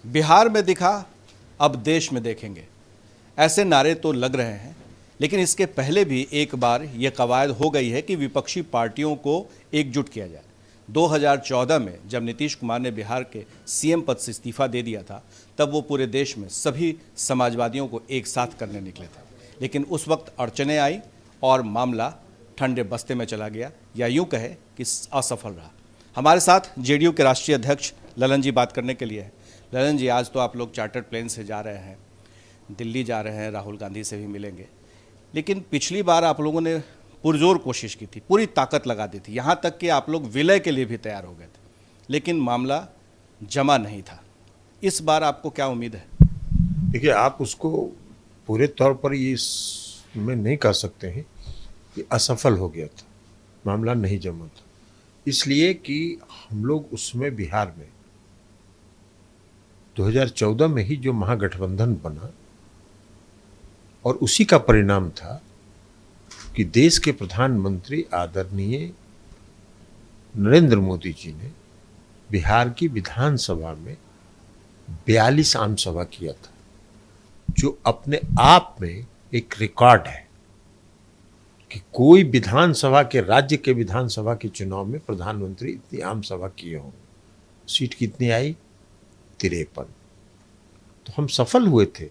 बिहार में दिखा, अब देश में देखेंगे, ऐसे नारे तो लग रहे हैं। लेकिन इसके पहले भी एक बार यह कवायद हो गई है कि विपक्षी पार्टियों को एकजुट किया जाए। 2014 में जब नीतीश कुमार ने बिहार के सीएम पद से इस्तीफा दे दिया था, तब वो पूरे देश में सभी समाजवादियों को एक साथ करने निकले थे। लेकिन उस वक्त अड़चनें आई और मामला ठंडे बस्ते में चला गया, या यूं कहे कि असफल रहा। हमारे साथ जेडीयू के राष्ट्रीय अध्यक्ष ललन जी बात करने के लिए है। ललन जी, आज तो आप लोग चार्टर्ड प्लेन से जा रहे हैं, दिल्ली जा रहे हैं, राहुल गांधी से भी मिलेंगे। लेकिन पिछली बार आप लोगों ने पुरजोर कोशिश की थी, पूरी ताकत लगा दी थी, यहाँ तक कि आप लोग विलय के लिए भी तैयार हो गए थे, लेकिन मामला जमा नहीं था। इस बार आपको क्या उम्मीद है? देखिए, आप उसको पूरे तौर पर ये इसमें नहीं कह सकते हैं कि असफल हो गया था, मामला नहीं जमा था। इसलिए कि हम लोग उसमें बिहार में 2014 में ही जो महागठबंधन बना और उसी का परिणाम था कि देश के प्रधानमंत्री आदरणीय नरेंद्र मोदी जी ने बिहार की विधानसभा में 42 आम सभा किया था, जो अपने आप में एक रिकॉर्ड है कि कोई विधानसभा के राज्य के विधानसभा के चुनाव में प्रधानमंत्री इतनी आम सभा किए हों। सीट कितनी आई? 53। तो हम सफल हुए थे।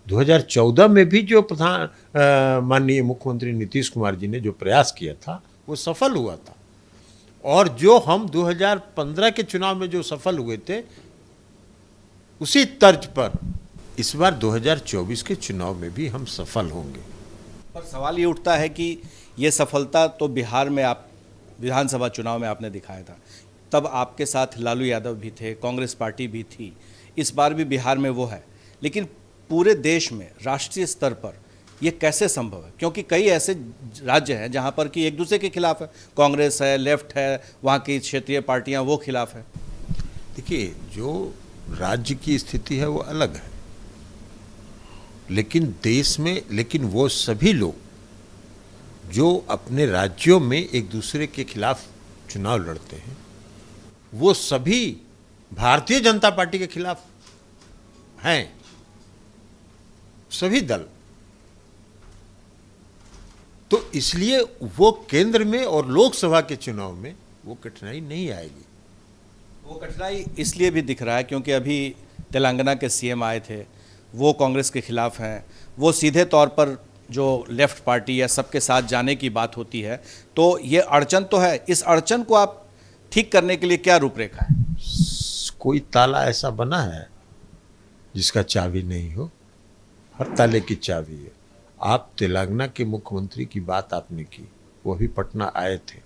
2014 में भी जो माननीय मुख्यमंत्री नीतीश कुमार जी ने जो प्रयास किया था वो सफल हुआ था, और जो हम 2015 के चुनाव में जो सफल हुए थे उसी तर्ज पर इस बार 2024 के चुनाव में भी हम सफल होंगे। पर सवाल ये उठता है कि ये सफलता तो बिहार में आप विधानसभा चुनाव में आपने दिखाया था, तब आपके साथ लालू यादव भी थे, कांग्रेस पार्टी भी थी। इस बार भी बिहार में वो है, लेकिन पूरे देश में राष्ट्रीय स्तर पर ये कैसे संभव है? क्योंकि कई ऐसे राज्य हैं जहां पर कि एक दूसरे के खिलाफ है, कांग्रेस है, लेफ्ट है, वहाँ की क्षेत्रीय पार्टियां वो खिलाफ है। देखिए, जो राज्य की स्थिति है वो अलग है, लेकिन देश में, लेकिन वो सभी लोग जो अपने राज्यों में एक दूसरे के खिलाफ चुनाव लड़ते हैं, वो सभी भारतीय जनता पार्टी के खिलाफ हैं, सभी दल। तो इसलिए वो केंद्र में और लोकसभा के चुनाव में वो कठिनाई नहीं आएगी। वो कठिनाई इसलिए भी दिख रहा है क्योंकि अभी तेलंगाना के सीएम आए थे, वो कांग्रेस के खिलाफ हैं। वो सीधे तौर पर जो लेफ्ट पार्टी या सबके साथ जाने की बात होती है, तो ये अड़चन तो है। इस अड़चन को आप ठीक करने के लिए क्या रूपरेखा है? कोई ताला ऐसा बना है जिसका चाबी नहीं हो? हर ताले की चाबी है। आप तेलंगाना के मुख्यमंत्री की बात आपने की, वो अभी पटना आए थे।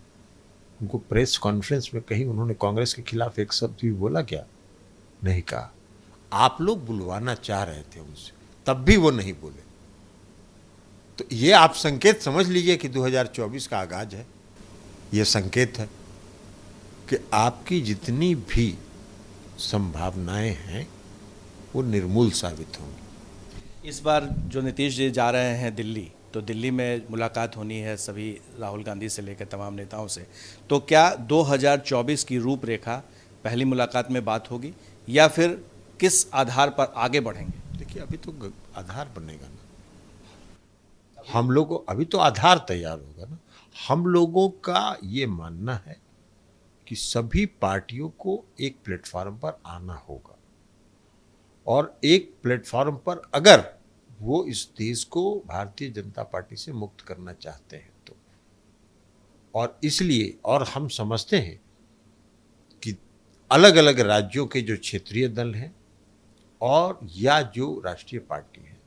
उनको प्रेस कॉन्फ्रेंस में कहीं उन्होंने कांग्रेस के खिलाफ एक शब्द भी बोला क्या? नहीं कहा। आप लोग बुलवाना चाह रहे थे उनसे, तब भी वो नहीं बोले। तो ये आप संकेत समझ लीजिए कि 2024 का आगाज है। ये संकेत है कि आपकी जितनी भी संभावनाएं हैं वो निर्मूल साबित होंगी। इस बार जो नीतीश जी जा रहे हैं दिल्ली, तो दिल्ली में मुलाकात होनी है सभी राहुल गांधी से लेकर तमाम नेताओं से, तो क्या 2024 की रूपरेखा पहली मुलाकात में बात होगी, या फिर किस आधार पर आगे बढ़ेंगे? देखिए, अभी तो आधार बनेगा ना, हम लोगों अभी तो आधार तैयार होगा ना। हम लोगों का ये मानना है कि सभी पार्टियों को एक प्लेटफॉर्म पर आना होगा, और एक प्लेटफॉर्म पर अगर वो इस देश को भारतीय जनता पार्टी से मुक्त करना चाहते हैं तो, और इसलिए, और हम समझते हैं कि अलग अलग राज्यों के जो क्षेत्रीय दल हैं और या जो राष्ट्रीय पार्टी है,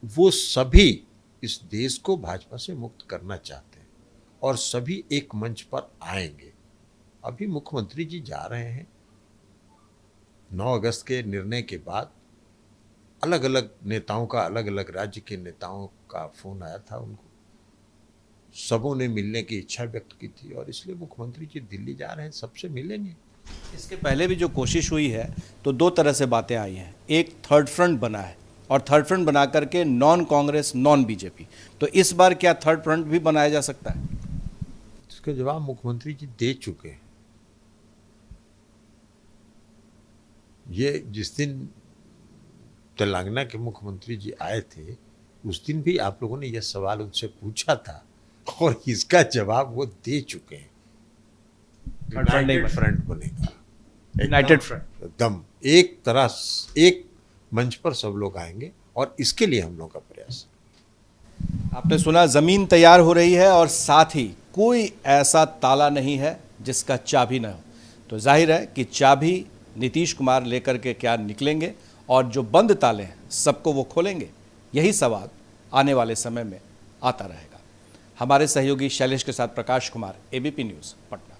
वो सभी इस देश को भाजपा से मुक्त करना चाहते हैं और सभी एक मंच पर आएंगे। अभी मुख्यमंत्री जी जा रहे हैं। 9 अगस्त के निर्णय के बाद अलग अलग नेताओं का, अलग अलग राज्य के नेताओं का फोन आया था उनको, सबों ने मिलने की इच्छा व्यक्त की थी, और इसलिए मुख्यमंत्री जी दिल्ली जा रहे हैं, सबसे मिलेंगे। इसके पहले भी जो कोशिश हुई है तो दो तरह से बातें आई हैं। एक थर्ड फ्रंट बना है, और थर्ड फ्रंट बना करके नॉन कांग्रेस, नॉन बीजेपी, तो इस बार क्या थर्ड फ्रंट भी बनाया जा सकता है? इसका जवाब मुख्यमंत्री जी दे चुके हैं। ये जिस दिन तेलंगाना के मुख्यमंत्री जी आए थे उस दिन भी आप लोगों ने यह सवाल उनसे पूछा था और इसका जवाब वो दे चुके हैं। यूनाइटेड फ्रंट बनेगा, यूनाइटेड फ्रंट। एकदम एक तरह एक मंच पर सब लोग आएंगे और इसके लिए हम लोग का प्रयास है। आपने सुना, जमीन तैयार हो रही है और साथ ही कोई ऐसा ताला नहीं है जिसका चाबी न हो। तो जाहिर है कि चाबी नीतीश कुमार लेकर के क्या निकलेंगे और जो बंद ताले हैं सबको वो खोलेंगे, यही सवाल आने वाले समय में आता रहेगा। हमारे सहयोगी शैलेश के साथ प्रकाश कुमार, एबीपी न्यूज़, पटना।